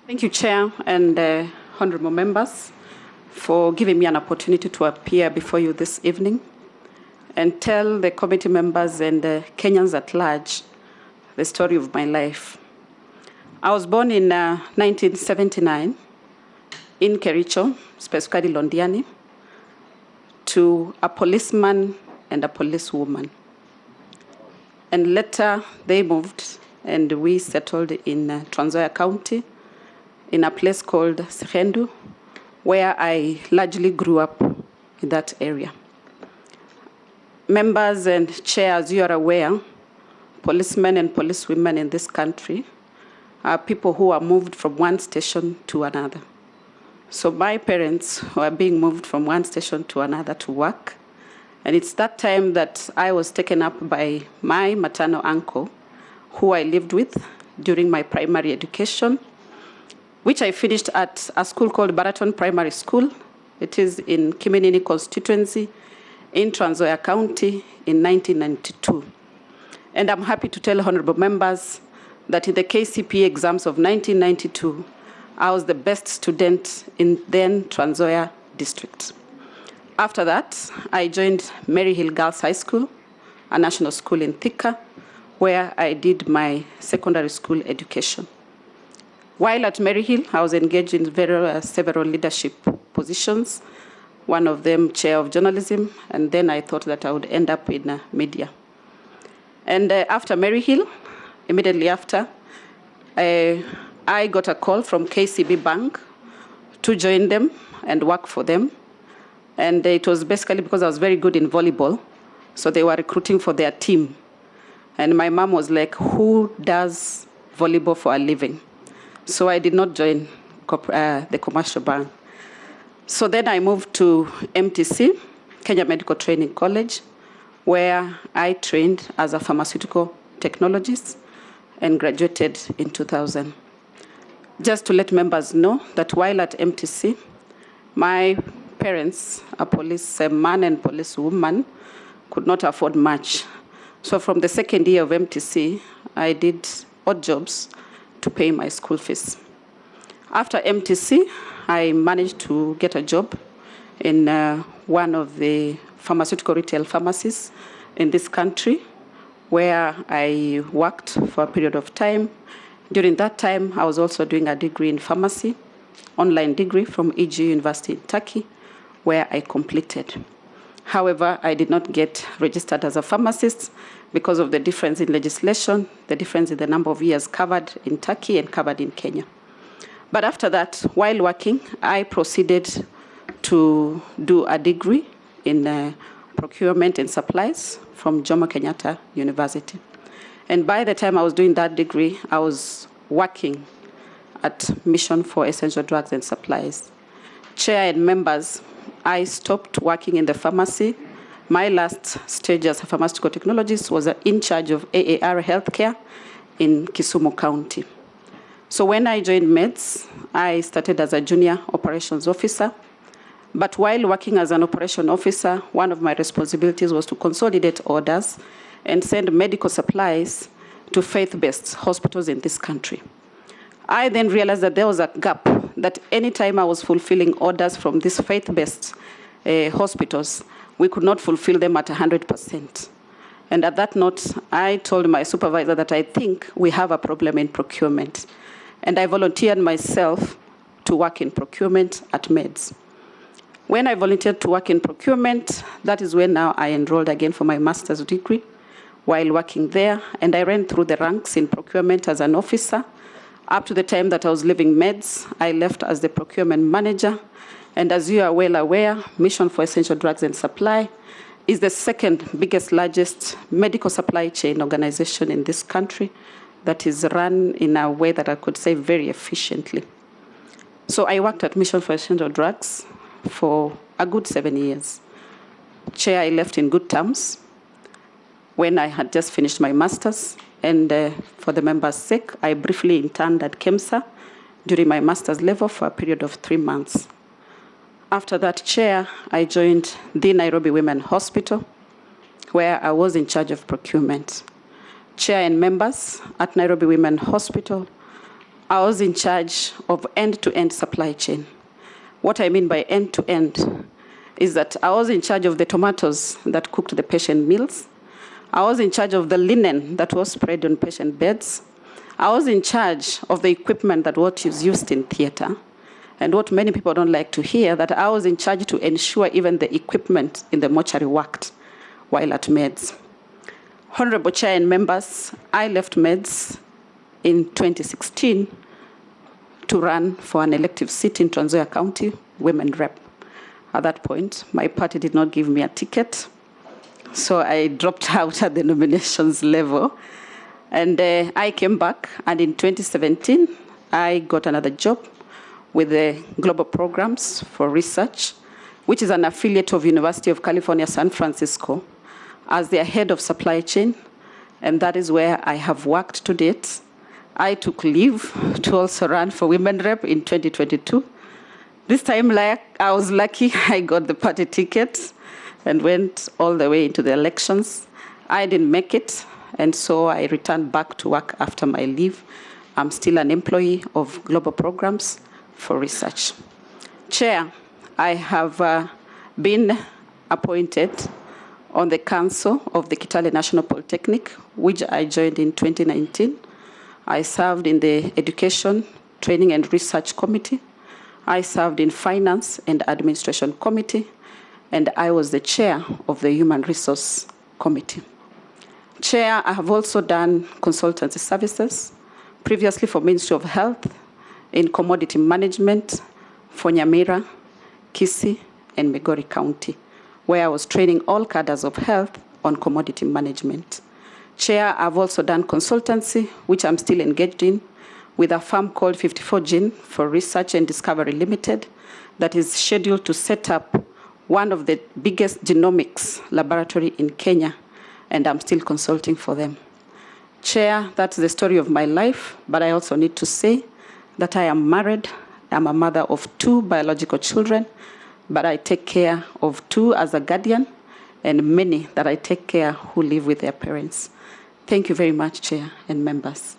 Thank you, Chair, and honorable members, for giving me an opportunity to appear before you this evening and tell the committee members and Kenyans at large the story of my life. I was born in 1979 in Kericho, specifically Londiani, to a policeman and a policewoman. And later they moved and we settled in Trans Nzoia County in a place called Uzalendo, where I largely grew up in that area. Members and chairs, you are aware, policemen and policewomen in this country are people who are moved from one station to another. So my parents were being moved from one station to another to work. And it's that time that I was taken up by my maternal uncle, who I lived with during my primary education, which I finished at a school called Baraton Primary School. It is in Kiminini constituency in Trans Nzoia County in 1992. And I'm happy to tell honorable members that in the KCPE exams of 1992, I was the best student in then Trans Nzoia district. After that, I joined Maryhill Girls High School, a national school in Thika, where I did my secondary school education. While at Maryhill, I was engaged in several leadership positions, one of them chair of journalism, and then I thought that I would end up in media. And after Maryhill, immediately after, I got a call from KCB Bank to join them and work for them. And it was basically because I was very good in volleyball, so they were recruiting for their team. And my mom was like, who does volleyball for a living? So I did not join the commercial bank. So then I moved to MTC, Kenya Medical Training College, where I trained as a pharmaceutical technologist and graduated in 2000. Just to let members know that while at MTC, my parents, a policeman and policewoman, could not afford much. So from the second year of MTC, I did odd jobs to pay my school fees. After MTC, I managed to get a job in one of the pharmaceutical retail pharmacies in this country, where I worked for a period of time. During that time, I was also doing a degree in pharmacy, online degree from EG University in Turkey, where I completed. However, I did not get registered as a pharmacist because of the difference in legislation, the difference in the number of years covered in Turkey and covered in Kenya. But after that, while working, I proceeded to do a degree in procurement and supplies from Jomo Kenyatta University. And by the time I was doing that degree, I was working at Mission for Essential Drugs and Supplies. Chair and members, I stopped working in the pharmacy. My last stage as a pharmaceutical technologist was in charge of AAR healthcare in Kisumu County. So when I joined MEDS, I started as a junior operations officer. But while working as an operation officer, one of my responsibilities was to consolidate orders and send medical supplies to faith-based hospitals in this country. I then realized that there was a gap, that anytime I was fulfilling orders from these faith-based hospitals, we could not fulfill them at 100%. And at that note, I told my supervisor that I think we have a problem in procurement. And I volunteered myself to work in procurement at MEDS. When I volunteered to work in procurement, that is when now I enrolled again for my master's degree while working there. And I ran through the ranks in procurement as an officer. Up to the time that I was leaving MEDS, I left as the procurement manager. And as you are well aware, Mission for Essential Drugs and Supply is the second biggest, largest medical supply chain organization in this country that is run in a way that I could say very efficiently. So I worked at Mission for Essential Drugs for a good 7 years. Chair, I left in good terms when I had just finished my master's. And for the members' sake, I briefly interned at KEMSA during my master's level for a period of 3 months. After that, Chair, I joined the Nairobi Women Hospital, where I was in charge of procurement. Chair and members at Nairobi Women Hospital, I was in charge of end-to-end supply chain. What I mean by end-to-end is that I was in charge of the tomatoes that cooked the patient meals. I was in charge of the linen that was spread on patient beds. I was in charge of the equipment that was used in theater. And what many people don't like to hear, that I was in charge to ensure even the equipment in the mortuary worked while at MEDS. Honorable Chair and members, I left MEDS in 2016 to run for an elective seat in Trans Nzoia County, Women Rep. At that point, my party did not give me a ticket, so I dropped out at the nominations level. And I came back, and in 2017, I got another job with the Global Programs for Research, which is an affiliate of University of California, San Francisco, as their head of supply chain, and that is where I have worked to date. I took leave to also run for Women Rep in 2022. This time, I was lucky, I got the party ticket and went all the way into the elections. I didn't make it, and so I returned back to work after my leave. I'm still an employee of Global Programs for Research. Chair, I have been appointed on the Council of the Kitale National Polytechnic, which I joined in 2019. I served in the Education, Training and Research Committee. I served in Finance and Administration Committee, and I was the chair of the Human Resource Committee. Chair, I have also done consultancy services, previously for Ministry of Health, in commodity management for Nyamira, Kisii, and Migori County, where I was training all cadres of health on commodity management. Chair, I've also done consultancy, which I'm still engaged in, with a firm called 54 Gene for Research and Discovery Limited that is scheduled to set up one of the biggest genomics laboratory in Kenya, and I'm still consulting for them. Chair, that's the story of my life, but I also need to say that I am married. I'm a mother of 2 biological children, but I take care of 2 as a guardian and many that I take care who live with their parents. Thank you very much, Chair and members.